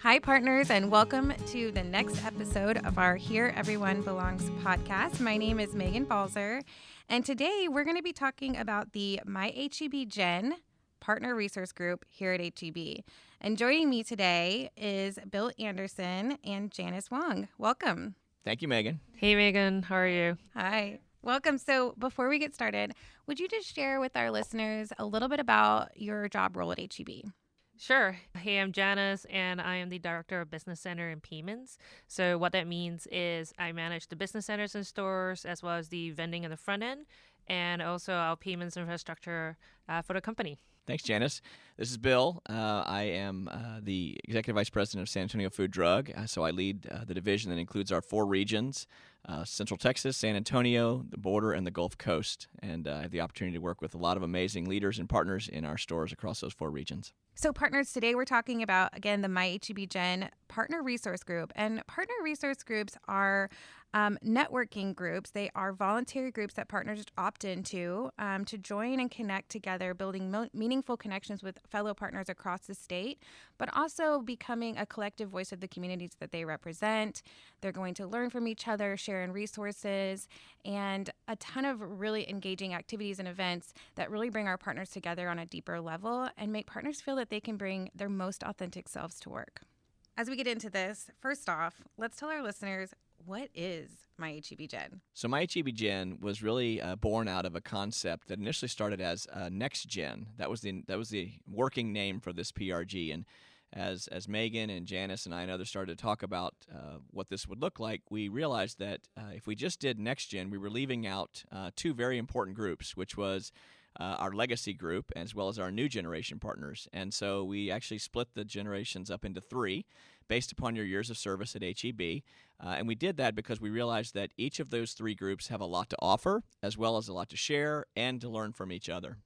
Hi, partners, and welcome to the next episode of our Here Everyone Belongs podcast. My name is Megan Balzer, and today we're going to be talking about the My Hebgen Partner Resource Group here at HEB. And joining me today is Bill Anderson and Janice Wong. Welcome. Thank you, Megan. Hey, Megan. How are you? Hi. Welcome. So before we get started, would you just share with our listeners a little bit about your job role at HEB? Sure. Hey, I'm Janice, and I am the Director of Business Center and Payments. So what that means is I manage the business centers and stores, as well as the vending in the front end, and also our payments infrastructure for the company. Thanks, Janice. This is Bill. I am the Executive Vice President of San Antonio Food Drug, so I lead the division that includes our four regions, Central Texas, San Antonio, the border, and the Gulf Coast. And I have the opportunity to work with a lot of amazing leaders and partners in our stores across those four regions. So partners, today we're talking about, again, the My Hebgen Partner Resource Group. And partner resource groups are networking groups. They are voluntary groups that partners opt into to join and connect together, building meaningful connections with fellow partners across the state, but also becoming a collective voice of the communities that they represent. They're going to learn from each other, share in resources, and a ton of really engaging activities and events that really bring our partners together on a deeper level and make partners feel that they can bring their most authentic selves to work. As we get into this, first off, let's tell our listeners, what is My Hebgen? So My Hebgen was really born out of a concept that initially started as Next Gen. That was the working name for this PRG. And as Megan and Janice and I and others started to talk about what this would look like, we realized that if we just did Next Gen, we were leaving out two very important groups, which was our legacy group as well as our new generation partners. And so we actually split the generations up into three based upon your years of service at HEB. And we did that because we realized that each of those three groups have a lot to offer as well as a lot to share and to learn from each other.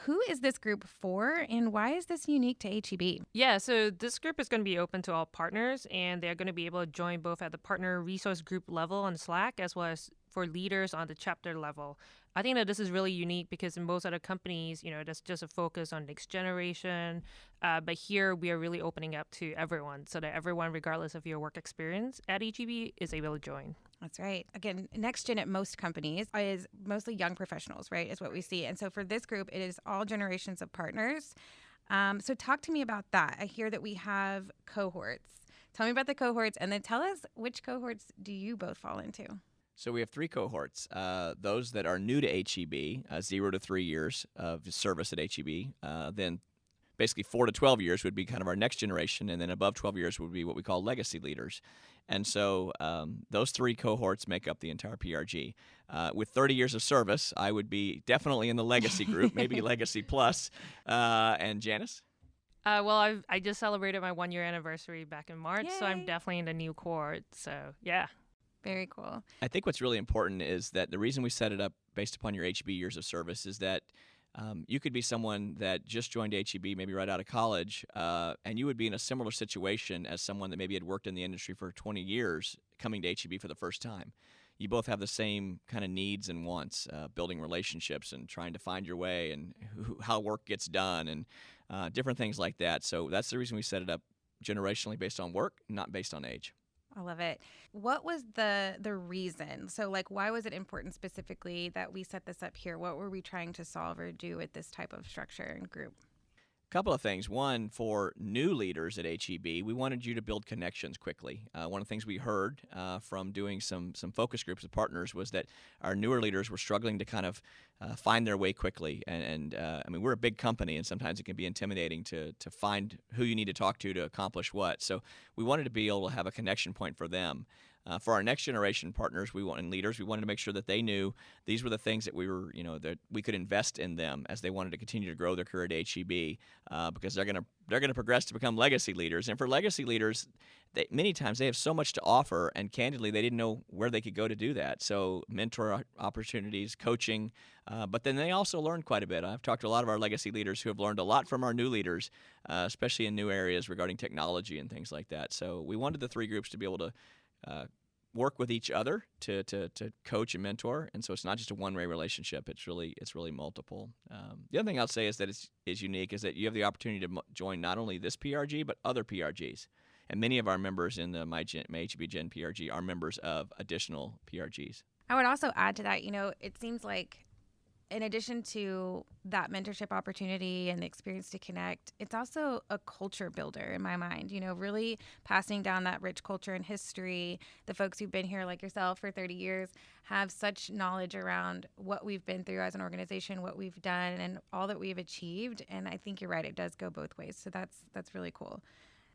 Who is this group for, and why is this unique to HEB? Yeah, so this group is going to be open to all partners, and they're going to be able to join both at the partner resource group level on Slack as well as for leaders on the chapter level. I think that this is really unique because in most other companies, there's just a focus on next generation. But here we are really opening up to everyone so that everyone, regardless of your work experience at HEB, is able to join. That's right. Again, next gen at most companies is mostly young professionals, right, is what we see. And so for this group, it is all generations of partners. So talk to me about that. I hear that we have cohorts. Tell me about the cohorts, and then tell us which cohorts do you both fall into? So we have three cohorts. Those that are new to HEB, 0 to 3 years of service at HEB. Then basically 4 to 12 years would be kind of our next generation, and then above 12 years would be what we call legacy leaders. And so those three cohorts make up the entire PRG. With 30 years of service, I would be definitely in the legacy group, maybe legacy plus. And Janice? Well, I just celebrated my 1-year anniversary back in March, Yay. so I'm definitely in the new cohort. So, yeah. Very cool. I think what's really important is that the reason we set it up based upon your HEB years of service is that you could be someone that just joined HEB, maybe right out of college, and you would be in a similar situation as someone that maybe had worked in the industry for 20 years coming to HEB for the first time. You both have the same kind of needs and wants, building relationships and trying to find your way and how work gets done and different things like that. So that's the reason we set it up generationally based on work, not based on age. I love it. What was the reason? So, why was it important specifically that we set this up here? What were we trying to solve or do with this type of structure and group? Couple of things. One, for new leaders at HEB, we wanted you to build connections quickly. One of the things we heard from doing some focus groups with partners was that our newer leaders were struggling to kind of find their way quickly. And I mean, we're a big company, and sometimes it can be intimidating to find who you need to talk to accomplish what. So we wanted to be able to have a connection point for them. For our next generation partners and leaders, we wanted to make sure that they knew these were the things that we were, that we could invest in them as they wanted to continue to grow their career at HEB, because they're gonna progress to become legacy leaders. And for legacy leaders, many times they have so much to offer, and candidly, they didn't know where they could go to do that. So mentor opportunities, coaching, but then they also learned quite a bit. I've talked to a lot of our legacy leaders who have learned a lot from our new leaders, especially in new areas regarding technology and things like that. So we wanted the three groups to be able to work with each other to coach and mentor, and so it's not just a one-way relationship. It's really multiple. The other thing I'll say is that is unique is that you have the opportunity to join not only this PRG but other PRGs. And many of our members in the My HBGen PRG are members of additional PRGs. I would also add to that, it seems like in addition to that mentorship opportunity and the experience to connect, it's also a culture builder in my mind, really passing down that rich culture and history. The folks who've been here like yourself for 30 years have such knowledge around what we've been through as an organization, what we've done, and all that we've achieved. And I think you're right. It does go both ways. So that's really cool.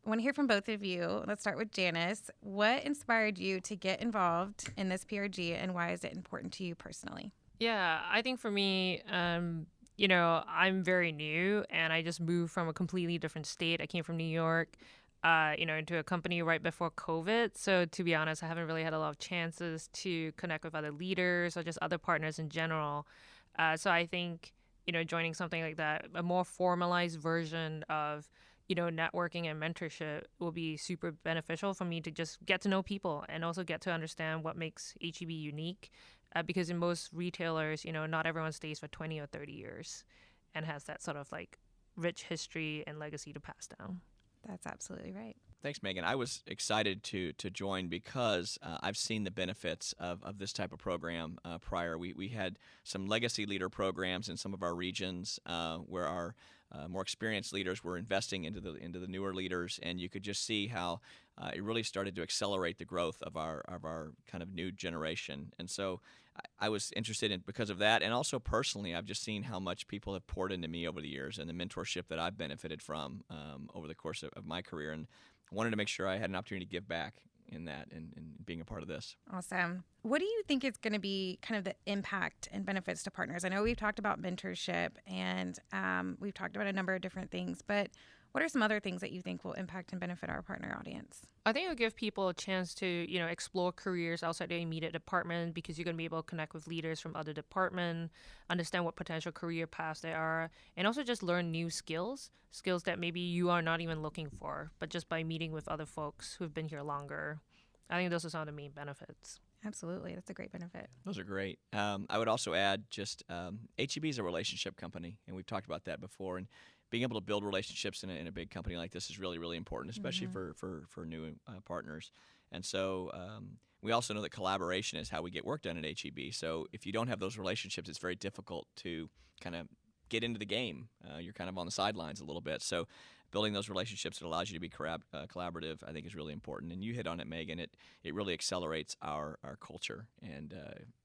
I want to hear from both of you. Let's start with Janice. What inspired you to get involved in this PRG, and why is it important to you personally? Yeah, I think for me, I'm very new and I just moved from a completely different state. I came from New York, into a company right before COVID. So to be honest, I haven't really had a lot of chances to connect with other leaders or just other partners in general. So I think, joining something like that, a more formalized version of, networking and mentorship will be super beneficial for me to just get to know people and also get to understand what makes HEB unique. Because in most retailers, not everyone stays for 20 or 30 years and has that sort of like rich history and legacy to pass down. That's absolutely right. Thanks, Megan. I was excited to join because I've seen the benefits of this type of program prior. We had some legacy leader programs in some of our regions where our more experienced leaders were investing into the newer leaders, and you could just see how it really started to accelerate the growth of our kind of new generation. And so I was interested in because of that, and also personally, I've just seen how much people have poured into me over the years and the mentorship that I've benefited from over the course of my career, and wanted to make sure I had an opportunity to give back in that and being a part of this. Awesome. What do you think is going to be kind of the impact and benefits to partners? I know we've talked about mentorship and we've talked about a number of different things, but what are some other things that you think will impact and benefit our partner audience? I think it'll give people a chance to, explore careers outside their immediate department because you're going to be able to connect with leaders from other departments, understand what potential career paths there are, and also just learn new skills that maybe you are not even looking for, but just by meeting with other folks who've been here longer. I think those are some of the main benefits. Absolutely. That's a great benefit. Those are great. I would also add just HEB is a relationship company, and we've talked about that before. And being able to build relationships in a big company like this is really, really important, especially for new partners. And so we also know that collaboration is how we get work done at HEB. So if you don't have those relationships, it's very difficult to kind of get into the game. You're kind of on the sidelines a little bit. So building those relationships that allows you to be collaborative, I think, is really important. And you hit on it, Megan. It really accelerates our culture and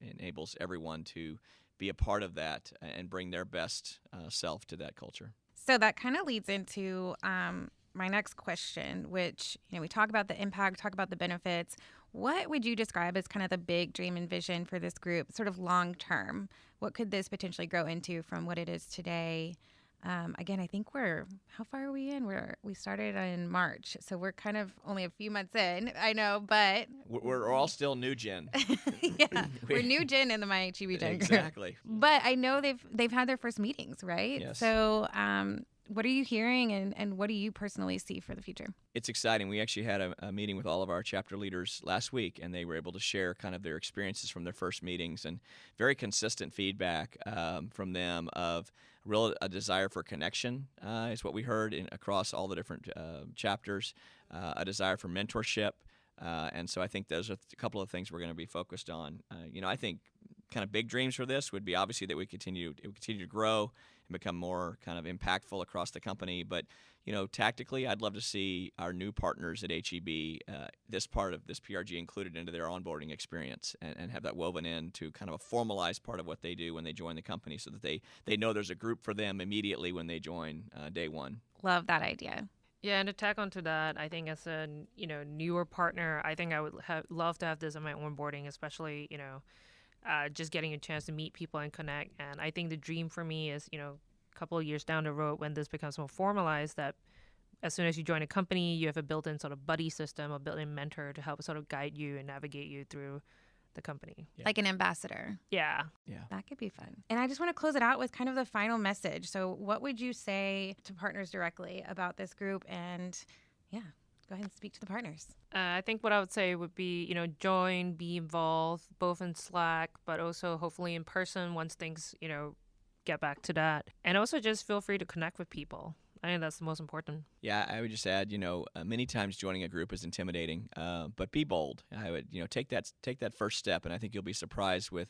enables everyone to be a part of that and bring their best self to that culture. So that kind of leads into my next question, which, we talk about the impact, talk about the benefits. What would you describe as kind of the big dream and vision for this group, sort of long term? What could this potentially grow into from what it is today? Again, I think how far are we in? We started in March, so we're kind of only a few months in. I know, but we're all still new gen. Yeah, we're new gen in the My HEB Gen group. Exactly. But I know they've had their first meetings, right? Yes. So, what are you hearing, and what do you personally see for the future? It's exciting. We actually had a meeting with all of our chapter leaders last week, and they were able to share kind of their experiences from their first meetings, and very consistent feedback from them of a desire for connection is what we heard across all the different chapters, a desire for mentorship, and so I think those are a couple of things we're going to be focused on. I think kind of big dreams for this would be obviously that it would continue to grow and become more kind of impactful across the company. But, tactically, I'd love to see our new partners at HEB, this part of this PRG included into their onboarding experience and have that woven into kind of a formalized part of what they do when they join the company so that they know there's a group for them immediately when they join day one. Love that idea. Yeah, and to tag onto that, I think as a newer partner, I think I would love to have this in my onboarding, especially just getting a chance to meet people and connect. And I think the dream for me is, a couple of years down the road when this becomes more formalized, that as soon as you join a company, you have a built-in sort of buddy system, a built-in mentor to help sort of guide you and navigate you through the company. Yeah. Like an ambassador. Yeah. That could be fun. And I just want to close it out with kind of the final message. So what would you say to partners directly about this group? And go ahead and speak to the partners. I think what I would say would be, join, be involved, both in Slack, but also hopefully in person once things, get back to that. And also just feel free to connect with people. I think that's the most important. Yeah, I would just add, many times joining a group is intimidating, but be bold. I would, take that first step, and I think you'll be surprised with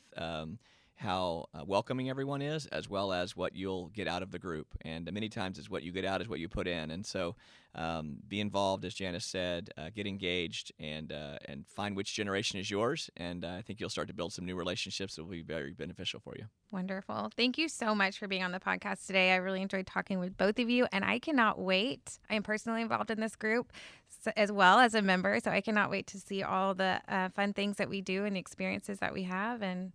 how welcoming everyone is, as well as what you'll get out of the group. And many times, it's what you get out is what you put in. And so, be involved, as Janice said, get engaged, and find which generation is yours. And I think you'll start to build some new relationships that will be very beneficial for you. Wonderful. Thank you so much for being on the podcast today. I really enjoyed talking with both of you, and I cannot wait. I am personally involved in this group as well as a member, so I cannot wait to see all the fun things that we do and the experiences that we have. And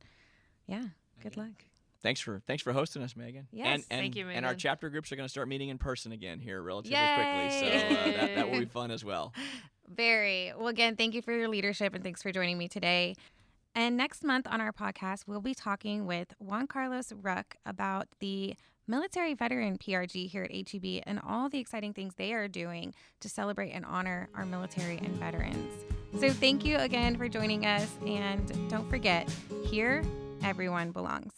yeah, good luck. Thanks for hosting us, Megan. Yes, thank you, Megan. And our chapter groups are going to start meeting in person again here relatively Yay! quickly, so that will be fun as well. Very. Well, again, thank you for your leadership, and thanks for joining me today. And next month on our podcast, we'll be talking with Juan Carlos Ruck about the military veteran PRG here at HEB and all the exciting things they are doing to celebrate and honor our military and veterans. So thank you again for joining us, and don't forget, here everyone belongs.